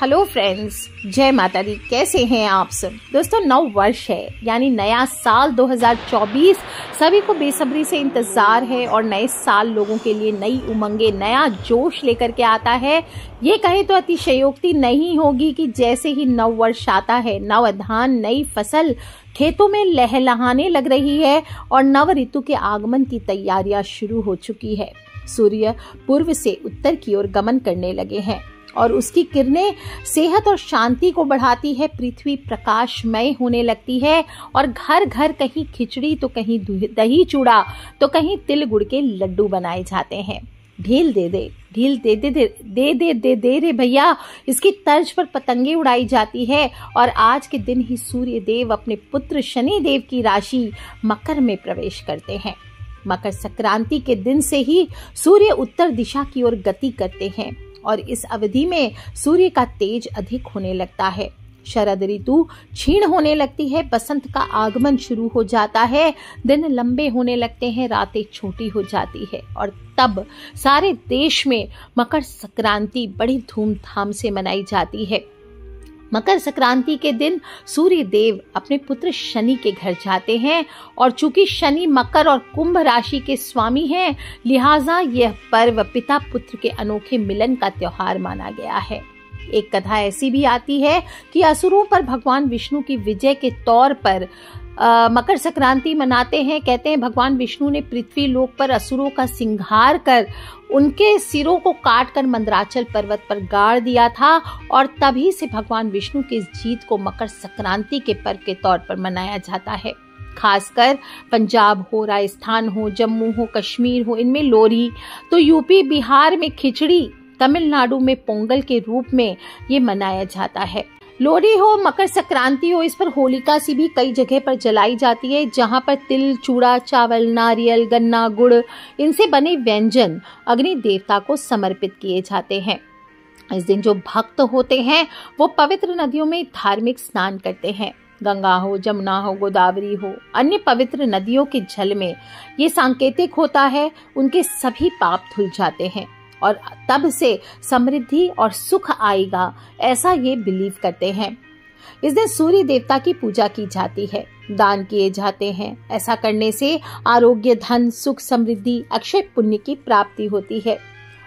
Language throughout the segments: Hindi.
हेलो फ्रेंड्स, जय माता दी। कैसे हैं आप सब दोस्तों? नव वर्ष है यानी नया साल 2024 सभी को बेसब्री से इंतजार है और नए साल लोगों के लिए नई उमंगे, नया जोश लेकर के आता है। ये कहे तो अतिशयोक्ति नहीं होगी कि जैसे ही नव वर्ष आता है, नव धान, नई फसल खेतों में लहलहाने लग रही है और नव ऋतु के आगमन की तैयारियां शुरू हो चुकी है। सूर्य पूर्व से उत्तर की ओर गमन करने लगे हैं और उसकी किरणें सेहत और शांति को बढ़ाती है। पृथ्वी प्रकाशमय होने लगती है और घर घर कहीं खिचड़ी तो कहीं दही चूड़ा तो कहीं तिल गुड़ के लड्डू बनाए जाते हैं। ढील दे दे, ढील दे दे दे दे दे दे दे रे भैया, इसकी तर्ज पर पतंगे उड़ाई जाती है। और आज के दिन ही सूर्य देव अपने पुत्र शनि देव की राशि मकर में प्रवेश करते हैं। मकर संक्रांति के दिन से ही सूर्य उत्तर दिशा की ओर गति करते हैं और इस अवधि में सूर्य का तेज अधिक होने लगता है। शरद ऋतु क्षीण होने लगती है, बसंत का आगमन शुरू हो जाता है, दिन लंबे होने लगते हैं, रातें छोटी हो जाती है और तब सारे देश में मकर संक्रांति बड़ी धूमधाम से मनाई जाती है। मकर संक्रांति के दिन सूर्य देव अपने पुत्र शनि के घर जाते हैं और चूंकि शनि मकर और कुंभ राशि के स्वामी हैं, लिहाजा यह पर्व पिता पुत्र के अनोखे मिलन का त्योहार माना गया है। एक कथा ऐसी भी आती है कि असुरों पर भगवान विष्णु की विजय के तौर पर मकर संक्रांति मनाते हैं। कहते हैं भगवान विष्णु ने पृथ्वी लोक पर असुरों का संहार कर उनके सिरों को काटकर मंदराचल पर्वत पर गाड़ दिया था और तभी से भगवान विष्णु की इस जीत को मकर संक्रांति के पर्व के तौर पर मनाया जाता है। खासकर पंजाब हो, राजस्थान हो, जम्मू हो, कश्मीर हो, इनमें लोहरी, तो यूपी बिहार में खिचड़ी, तमिलनाडु में पोंगल के रूप में ये मनाया जाता है। लोहड़ी हो, मकर संक्रांति हो, इस पर होलिका सी भी कई जगह पर जलाई जाती है, जहां पर तिल, चूड़ा, चावल, नारियल, गन्ना, गुड़, इनसे बने व्यंजन अग्नि देवता को समर्पित किए जाते हैं। इस दिन जो भक्त होते हैं वो पवित्र नदियों में धार्मिक स्नान करते हैं। गंगा हो, जमुना हो, गोदावरी हो, अन्य पवित्र नदियों के जल में ये सांकेतिक होता है उनके सभी पाप धुल जाते हैं और तब से समृद्धि और सुख आएगा, ऐसा ये बिलीव करते हैं। इस दिन सूर्य देवता की पूजा की जाती है, दान किए जाते हैं। ऐसा करने से आरोग्य, धन, सुख, समृद्धि, अक्षय पुण्य की प्राप्ति होती है।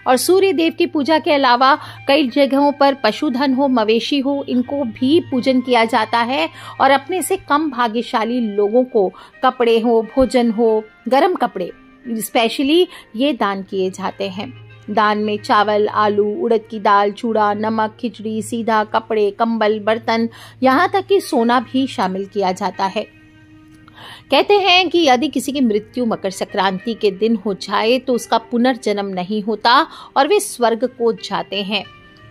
और सूर्य देव की पूजा के अलावा कई जगहों पर पशुधन हो, मवेशी हो, इनको भी पूजन किया जाता है और अपने से कम भाग्यशाली लोगों को कपड़े हो, भोजन हो, गर्म कपड़े स्पेशली ये दान किए जाते हैं। दान में चावल, आलू, उड़द की दाल, चूड़ा, नमक, खिचड़ी, सीधा, कपड़े, कंबल, बर्तन, यहाँ तक कि सोना भी शामिल किया जाता है। कहते हैं कि यदि किसी की मृत्यु मकर संक्रांति के दिन हो जाए तो उसका पुनर्जन्म नहीं होता और वे स्वर्ग को जाते हैं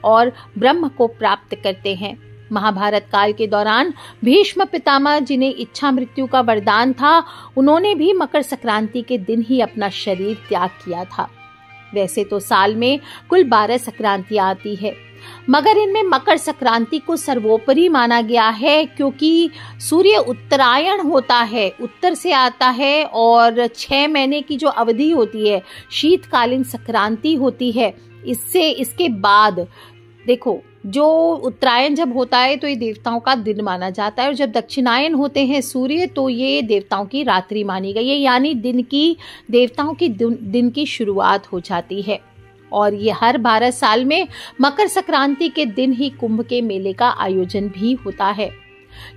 और ब्रह्म को प्राप्त करते हैं। महाभारत काल के दौरान भीष्म पितामह, जिन्हें इच्छा मृत्यु का वरदान था, उन्होंने भी मकर संक्रांति के दिन ही अपना शरीर त्याग किया था। वैसे तो साल में कुल 12 संक्रांतियां आती है, मगर इनमें मकर संक्रांति को सर्वोपरि माना गया है क्योंकि सूर्य उत्तरायण होता है, उत्तर से आता है और 6 महीने की जो अवधि होती है शीतकालीन संक्रांति होती है। इसके बाद देखो, जो उत्तरायण जब होता है तो ये देवताओं का दिन माना जाता है और जब दक्षिणायन होते हैं सूर्य तो ये देवताओं की रात्रि मानी गई है, यानी देवताओं की दिन की शुरुआत हो जाती है। और ये हर 12 साल में मकर संक्रांति के दिन ही कुंभ के मेले का आयोजन भी होता है।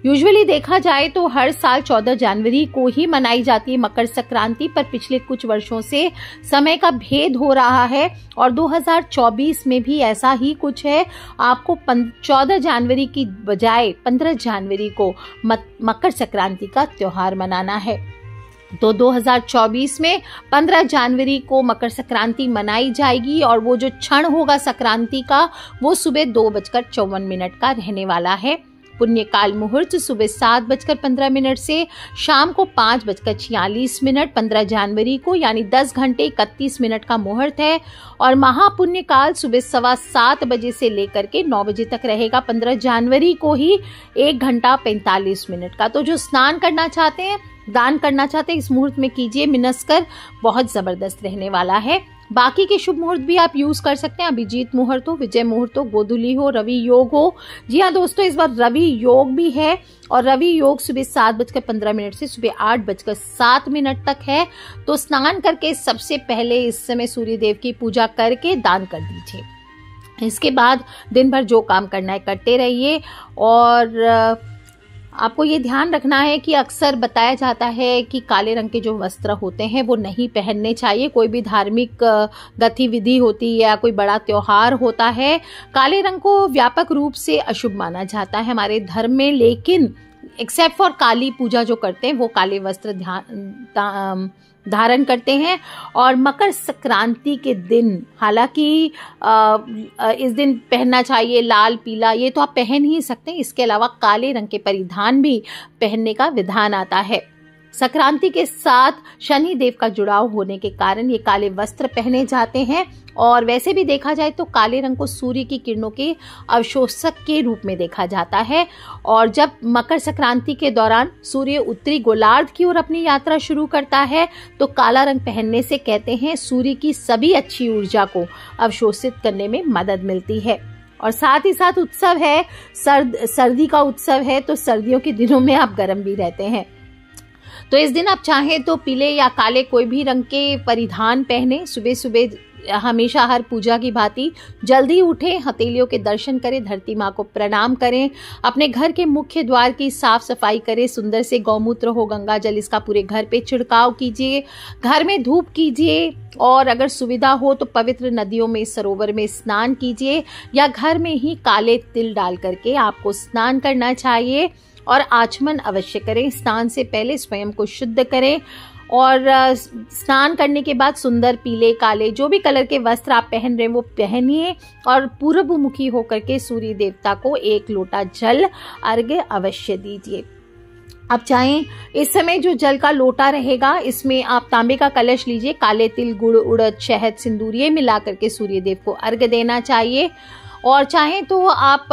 यूजुअली देखा जाए तो हर साल 14 जनवरी को ही मनाई जाती है मकर संक्रांति, पर पिछले कुछ वर्षों से समय का भेद हो रहा है और 2024 में भी ऐसा ही कुछ है। आपको 14 जनवरी की बजाय 15 जनवरी को मकर संक्रांति का त्योहार मनाना है। तो 2024 में 15 जनवरी को मकर संक्रांति मनाई जाएगी और वो जो क्षण होगा संक्रांति का वो सुबह 2:54 का रहने वाला है। पुण्यकाल मुहूर्त सुबह 7:15 से शाम को 5:46 15 जनवरी को, यानी 10 घंटे 31 मिनट का मुहूर्त है। और महापुण्यकाल सुबह 7:15 बजे से लेकर के 9 बजे तक रहेगा 15 जनवरी को ही, 1 घंटा 45 मिनट का। तो जो स्नान करना चाहते हैं दान करना चाहते हैं इस मुहूर्त में कीजिए, मिनस्कर बहुत जबरदस्त रहने वाला है। बाकी के शुभ मुहूर्त भी आप यूज कर सकते हैं, अभिजीत मुहूर्त हो, विजय मुहूर्त हो, गोधूली हो, रवि योग हो। जी हाँ दोस्तों, इस बार रवि योग भी है और रवि योग सुबह 7:15 से सुबह 8:07 तक है। तो स्नान करके सबसे पहले इस समय सूर्य देव की पूजा करके दान कर दीजिए। इसके बाद दिन भर जो काम करना है करते रहिए। और आपको ये ध्यान रखना है कि अक्सर बताया जाता है कि काले रंग के जो वस्त्र होते हैं वो नहीं पहनने चाहिए। कोई भी धार्मिक गतिविधि होती है या कोई बड़ा त्योहार होता है, काले रंग को व्यापक रूप से अशुभ माना जाता है हमारे धर्म में। लेकिन एक्सेप्ट फॉर काली पूजा जो करते हैं वो काले वस्त्र धारण करते हैं। और मकर संक्रांति के दिन हालांकि इस दिन पहनना चाहिए लाल पीला, ये तो आप पहन ही सकते हैं। इसके अलावा काले रंग के परिधान भी पहनने का विधान आता है। संक्रांति के साथ शनि देव का जुड़ाव होने के कारण ये काले वस्त्र पहने जाते हैं। और वैसे भी देखा जाए तो काले रंग को सूर्य की किरणों के अवशोषक के रूप में देखा जाता है। और जब मकर संक्रांति के दौरान सूर्य उत्तरी गोलार्ध की ओर अपनी यात्रा शुरू करता है तो काला रंग पहनने से कहते हैं सूर्य की सभी अच्छी ऊर्जा को अवशोषित करने में मदद मिलती है। और साथ ही साथ उत्सव है, सर्दी का उत्सव है, तो सर्दियों के दिनों में आप गर्म भी रहते हैं। तो इस दिन आप चाहें तो पीले या काले कोई भी रंग के परिधान पहने। सुबह सुबह हमेशा हर पूजा की भांति जल्दी उठें, हथेलियों के दर्शन करें, धरती माँ को प्रणाम करें, अपने घर के मुख्य द्वार की साफ सफाई करें, सुंदर से गौमूत्र हो गंगा जल इसका पूरे घर पे छिड़काव कीजिए, घर में धूप कीजिए और अगर सुविधा हो तो पवित्र नदियों में सरोवर में स्नान कीजिए या घर में ही काले तिल डाल करके आपको स्नान करना चाहिए। और आचमन अवश्य करें। स्नान से पहले स्वयं को शुद्ध करें और स्नान करने के बाद सुंदर पीले काले जो भी कलर के वस्त्र आप पहन रहे हैं वो पहनिए और पूर्व मुखी होकर के सूर्य देवता को 1 लोटा जल अर्घ्य अवश्य दीजिए। आप चाहें इस समय जो जल का लोटा रहेगा इसमें आप तांबे का कलश लीजिए, काले तिल, गुड़, उड़द, शहद, सिंदूर ये मिला करके सूर्य देव को अर्घ्य देना चाहिए। और चाहें तो आप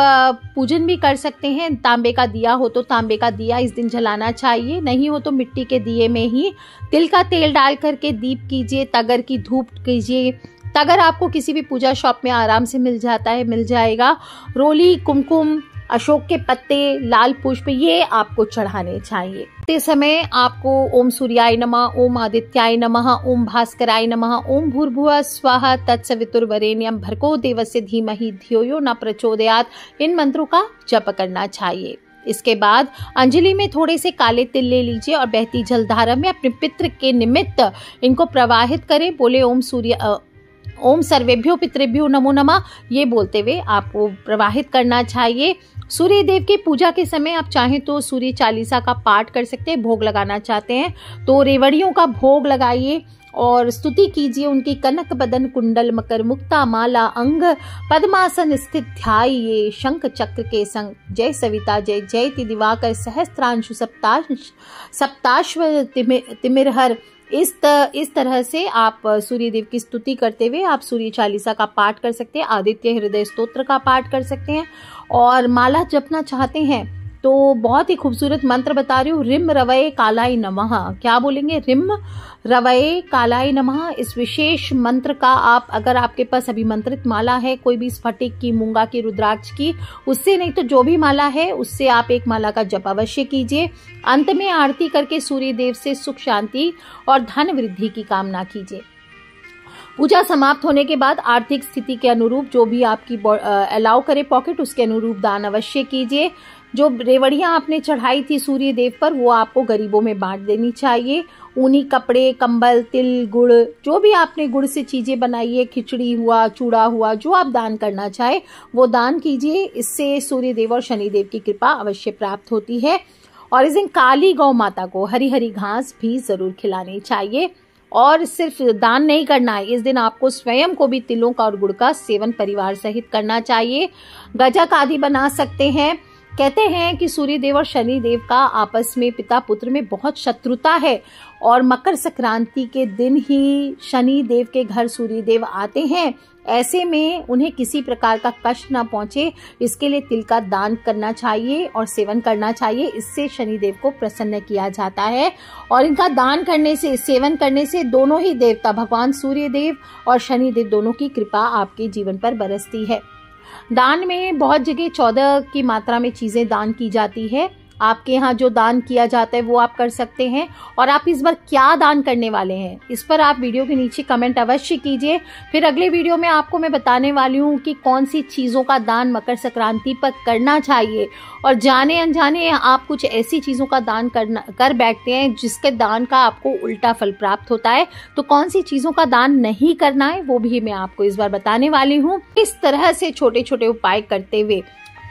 पूजन भी कर सकते हैं। तांबे का दिया हो तो तांबे का दिया इस दिन जलाना चाहिए, नहीं हो तो मिट्टी के दिए में ही तिल का तेल डाल करके दीप कीजिए, तगर की धूप कीजिए। तगर आपको किसी भी पूजा शॉप में आराम से मिल जाता है, मिल जाएगा। रोली, कुमकुम, अशोक के पत्ते, लाल पुष्प ये आपको चढ़ाने चाहिए। इस समय आपको ओम सूर्याय नमः, ओम आदित्याय नमः, ओम भास्कराय नमः, ओम भूर्भुवः स्वः तत्सवितुर्वरेण्यं भर्गो देवस्य धीमहि धियो यो न प्रचोदयात् इन मंत्रों का जप करना चाहिए। इसके बाद अंजलि में थोड़े से काले तिल ले लीजिए और बहती जलधारा में अपने पितृ के निमित्त इनको प्रवाहित करें। बोले ओम सर्वेभ्यो पितृभ्यो नमो नमः ये बोलते हुए आपको प्रवाहित करना चाहिए। सूर्य देव की पूजा के समय आप चाहें तो सूर्य चालीसा का पाठ कर सकते हैं। भोग लगाना चाहते हैं तो रेवड़ियों का भोग लगाइए और स्तुति कीजिए उनकी। कनक बदन कुंडल मकर मुक्ता माला अंग पद्मासन स्थित ध्याइये शंख चक्र के संग जय सविता जय जयति दिवाकर सहस्त्रांशु सप्ताश्व तिमिरहर। इस तरह से आप सूर्य देव की स्तुति करते हुए आप सूर्य चालीसा का पाठ कर सकते हैं, आदित्य हृदय स्तोत्र का पाठ कर सकते हैं। और माला जपना चाहते हैं तो बहुत ही खूबसूरत मंत्र बता रही हूँ, रिम रवये कालाय नमः। क्या बोलेंगे? रिम रवये कालाय नमः। इस विशेष मंत्र का आप अगर आपके पास अभिमंत्रित माला है कोई भी स्फटिक की, मूंगा की, रुद्राक्ष की, उससे नहीं तो जो भी माला है उससे आप एक माला का जप अवश्य कीजिए। अंत में आरती करके सूर्य देव से सुख शांति और धन वृद्धि की कामना कीजिए। पूजा समाप्त होने के बाद आर्थिक स्थिति के अनुरूप जो भी आपकी अलाउ करे पॉकेट उसके अनुरूप दान अवश्य कीजिए। जो रेवड़ियां आपने चढ़ाई थी सूर्य देव पर वो आपको गरीबों में बांट देनी चाहिए। ऊनी कपड़े, कंबल, तिल, गुड़ जो भी आपने गुड़ से चीजें बनाई है, खिचड़ी हुआ, चूड़ा हुआ, जो आप दान करना चाहे वो दान कीजिए। इससे सूर्य देव और शनि देव की कृपा अवश्य प्राप्त होती है। और इस दिन काली गौ माता को हरी हरी घास भी जरूर खिलानी चाहिए। और सिर्फ दान नहीं करना है, इस दिन आपको स्वयं को भी तिलों का और गुड़ का सेवन परिवार सहित करना चाहिए। गजक आदि बना सकते हैं। कहते हैं कि सूर्य देव और शनि देव का आपस में पिता पुत्र में बहुत शत्रुता है और मकर संक्रांति के दिन ही शनि देव के घर सूर्य देव आते हैं ऐसे में उन्हें किसी प्रकार का कष्ट ना पहुंचे, इसके लिए तिल का दान करना चाहिए और सेवन करना चाहिए। इससे शनिदेव को प्रसन्न किया जाता है और इनका दान करने से, सेवन करने से दोनों ही देवता, भगवान सूर्य देव और शनिदेव दोनों की कृपा आपके जीवन पर बरसती है। दान में बहुत जगह 14 की मात्रा में चीजें दान की जाती है। आपके यहाँ जो दान किया जाता है वो आप कर सकते हैं। और आप इस बार क्या दान करने वाले हैं, इस पर आप वीडियो के नीचे कमेंट अवश्य कीजिए। फिर अगले वीडियो में आपको मैं बताने वाली हूँ कि कौन सी चीज़ों का दान मकर संक्रांति पर करना चाहिए। और जाने अनजाने आप कुछ ऐसी चीज़ों का दान कर बैठते हैं जिसके दान का आपको उल्टा फल प्राप्त होता है, तो कौन सी चीज़ों का दान नहीं करना है वो भी मैं आपको इस बार बताने वाली हूँ। इस तरह से छोटे छोटे उपाय करते हुए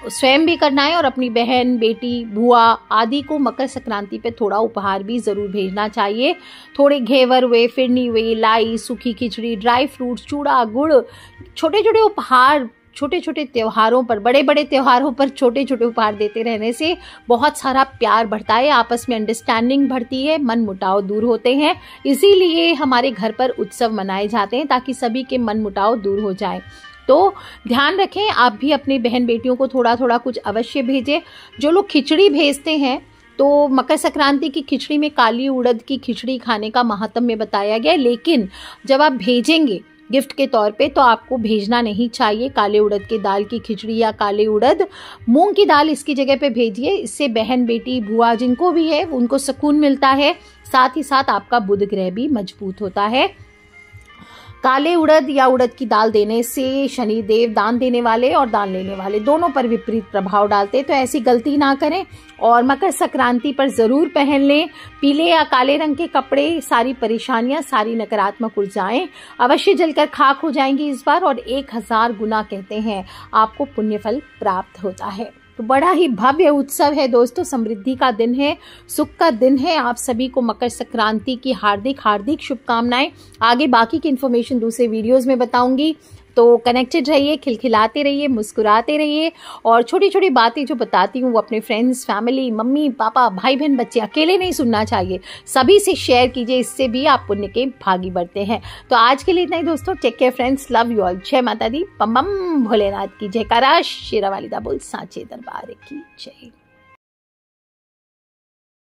स्वयं भी करना है और अपनी बहन, बेटी, बुआ आदि को मकर संक्रांति पे थोड़ा उपहार भी जरूर भेजना चाहिए। थोड़े घेवर हुए, फिरनी हुई, लाई, सूखी खिचड़ी, ड्राई फ्रूट्स, चूड़ा, गुड़, छोटे छोटे उपहार छोटे छोटे त्योहारों पर, बड़े बड़े त्योहारों पर छोटे छोटे उपहार देते रहने से बहुत सारा प्यार बढ़ता है, आपस में अंडरस्टैंडिंग बढ़ती है, मन मुटाव दूर होते हैं। इसीलिए हमारे घर पर उत्सव मनाए जाते हैं ताकि सभी के मन मुटाव दूर हो जाए। तो ध्यान रखें, आप भी अपनी बहन बेटियों को थोड़ा थोड़ा कुछ अवश्य भेजें। जो लोग खिचड़ी भेजते हैं तो मकर संक्रांति की खिचड़ी में काली उड़द की खिचड़ी खाने का महात्म्य बताया गया है, लेकिन जब आप भेजेंगे गिफ्ट के तौर पे तो आपको भेजना नहीं चाहिए काले उड़द की दाल की खिचड़ी या काले उड़द, मूंग की दाल इसकी जगह पे भेजिए। इससे बहन, बेटी, बुआ जिनको भी है उनको सुकून मिलता है, साथ ही साथ आपका बुध ग्रह भी मजबूत होता है। काले उड़द या उड़द की दाल देने से शनिदेव दान देने वाले और दान लेने वाले दोनों पर विपरीत प्रभाव डालते हैं, तो ऐसी गलती ना करें और मकर संक्रांति पर जरूर पहन लें पीले या काले रंग के कपड़े। सारी परेशानियां, सारी नकारात्मक ऊर्जाएं अवश्य जलकर खाक हो जाएंगी इस बार, और 1000 गुना कहते हैं आपको पुण्यफल प्राप्त होता है। तो बड़ा ही भव्य उत्सव है दोस्तों, समृद्धि का दिन है, सुख का दिन है। आप सभी को मकर संक्रांति की हार्दिक हार्दिक शुभकामनाएं। आगे बाकी की इन्फॉर्मेशन दूसरे वीडियोस में बताऊंगी, तो कनेक्टेड रहिए, खिलखिलाते रहिए, मुस्कुराते रहिए और छोटी छोटी बातें जो बताती हूँ वो अपने फ्रेंड्स, फैमिली, मम्मी पापा, भाई बहन, बच्चे अकेले नहीं सुनना चाहिए, सभी से शेयर कीजिए, इससे भी आप पुण्य के भागी बढ़ते हैं। तो आज के लिए इतना ही दोस्तों, take care friends, love you all. जय माता दी, पम बम भोलेनाथ की जयकारा, शेरा वाली दा बोल, सांचे दरबार की जय।